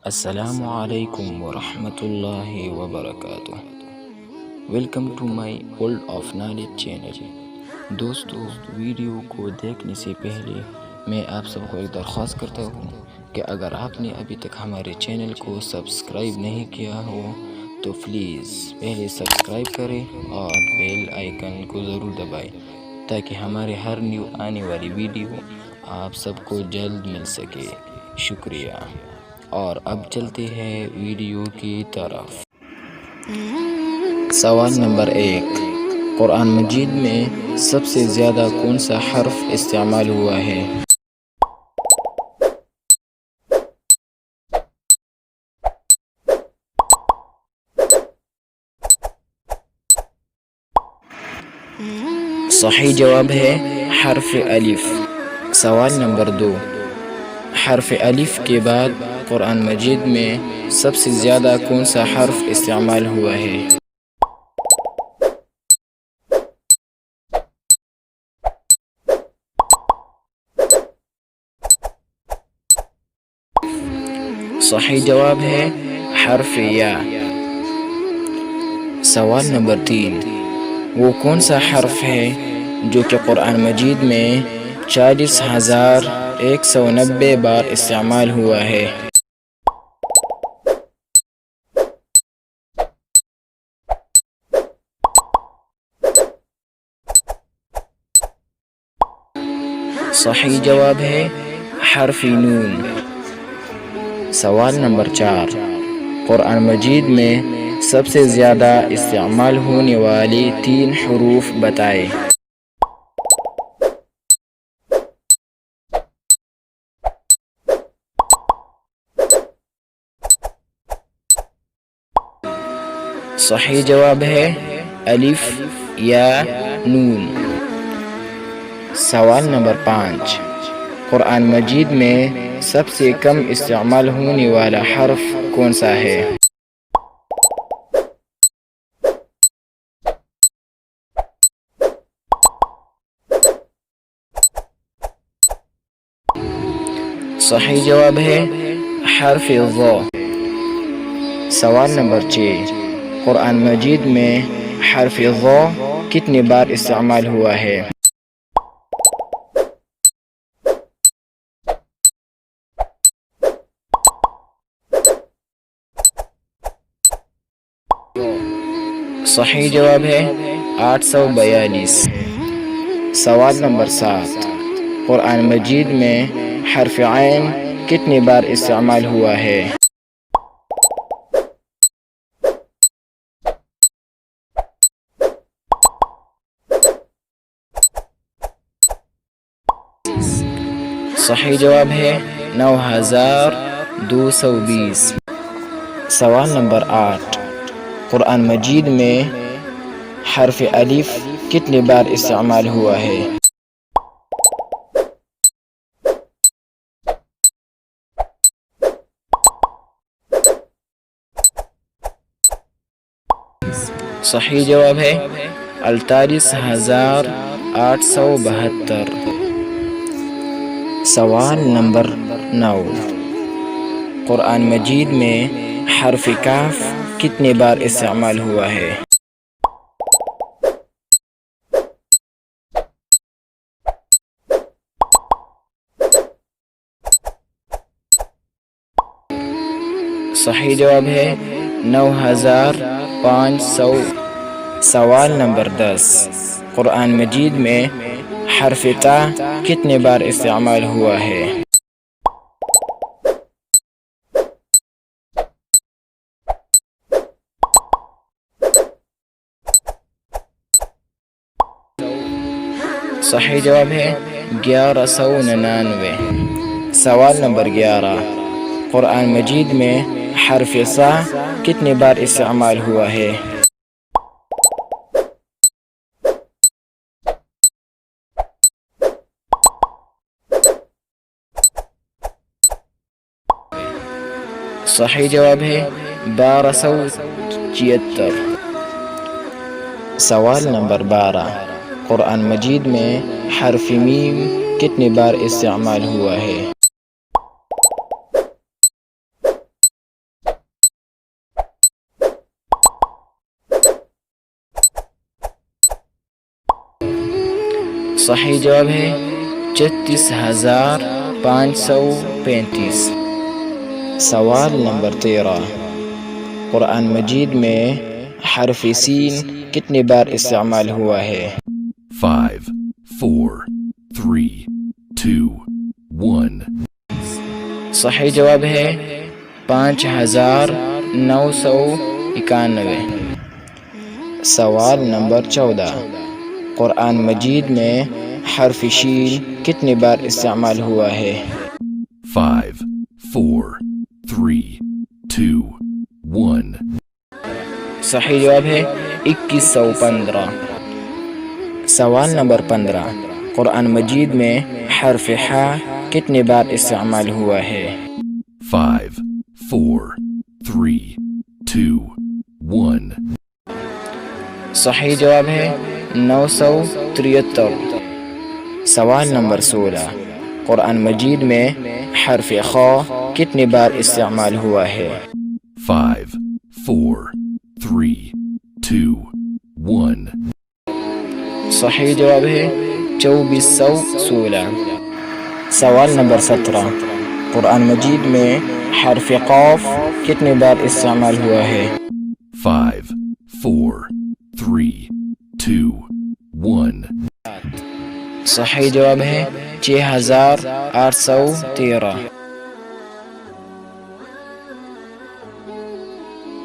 السلام علیکم ورحمۃ اللہ وبرکاتہ۔ Welcome to my world of knowledge channel. دوستو، ویڈیو کو دیکھنے سے پہلے میں آپ سب کو ایک درخواست کرتا ہوں کہ اگر آپ نے ابھی تک ہمارے چینل کو سبسکرائب نہیں کیا ہو تو پلیز پہلے سبسکرائب کریں اور بیل آئیکن کو ضرور دبائیں تاکہ ہمارے ہر نیو آنے والی ویڈیو آپ سب کو جلد مل سکے۔ شکریہ۔ اور اب چلتے ہیں ویڈیو کی طرف۔ سوال نمبر 1، قرآن مجید میں سب سے زیادہ کون سا حرف استعمال ہوا ہے؟ صحیح جواب ہے حرف الف۔ سوال نمبر 2، حرف الف کے بعد قرآن مجید میں سب سے زیادہ کون سا حرف استعمال ہوا ہے؟ صحیح جواب ہے حرف یا۔ سوال نمبر 3، وہ کون سا حرف ہے جو کہ قرآن مجید میں 40,190 بار استعمال ہوا ہے؟ صحیح جواب ہے حرف نون۔ سوال نمبر 4، قرآن مجید میں سب سے زیادہ استعمال ہونے والی 3 حروف بتائیں۔ صحیح جواب ہے الف یا نون۔ سوال نمبر 5، قرآن مجید میں سب سے کم استعمال ہونے والا حرف کون سا ہے؟ صحیح جواب ہے حرف ظا۔ سوال نمبر 6، قرآن مجید میں حرف ظا کتنی بار استعمال ہوا ہے؟ صحیح جواب ہے 842۔ سوال نمبر 7، قرآن مجید میں حرف عین کتنی بار استعمال ہوا ہے؟ صحیح جواب ہے 9220۔ سوال نمبر 8، قرآن مجید میں حرف الف کتنی بار استعمال ہوا ہے؟ صحیح جواب ہے 48,872۔ سوال نمبر 9، قرآن مجید میں حرف کاف کتنی بار استعمال ہوا ہے؟ صحیح جواب ہے 9500۔ سوال نمبر 10، قرآن مجید میں حرف تا کتنی بار استعمال ہوا ہے؟ صحیح جواب ہے 1199۔ سوال نمبر 11، قرآن مجید میں حرف صا کتنی بار استعمال ہوا ہے؟ صحیح جواب ہے 1276۔ سوال نمبر 12، قرآن مجید میں حرف میم کتنی بار استعمال ہوا ہے؟ صحیح جواب ہے 36,535۔ سوال نمبر 13، قرآن مجید میں حرف سین کتنی بار استعمال ہوا ہے؟ 5 4 3 2 1 صحیح جواب ہے 5,991۔ سوال نمبر 14، قرآن مجید میں حرف شین کتنی بار استعمال ہوا ہے؟ 5 4 3 2 1 صحیح جواب ہے 2115۔ سوال نمبر 15، قرآن مجید میں حرف حا کتنی بار استعمال ہوا ہے؟ 5 4 3 2 1 صحیح جواب ہے 973۔ سوال نمبر 16، قرآن مجید میں حرف خا کتنی بار استعمال ہوا ہے؟ 5 4 3 2 1 صحیح جواب ہے 2416۔ سوال نمبر 17، قرآن مجید میں حرف قاف کتنی بار استعمال ہوا ہے؟ 5 4 3 2 1 صحیح جواب ہے 6813۔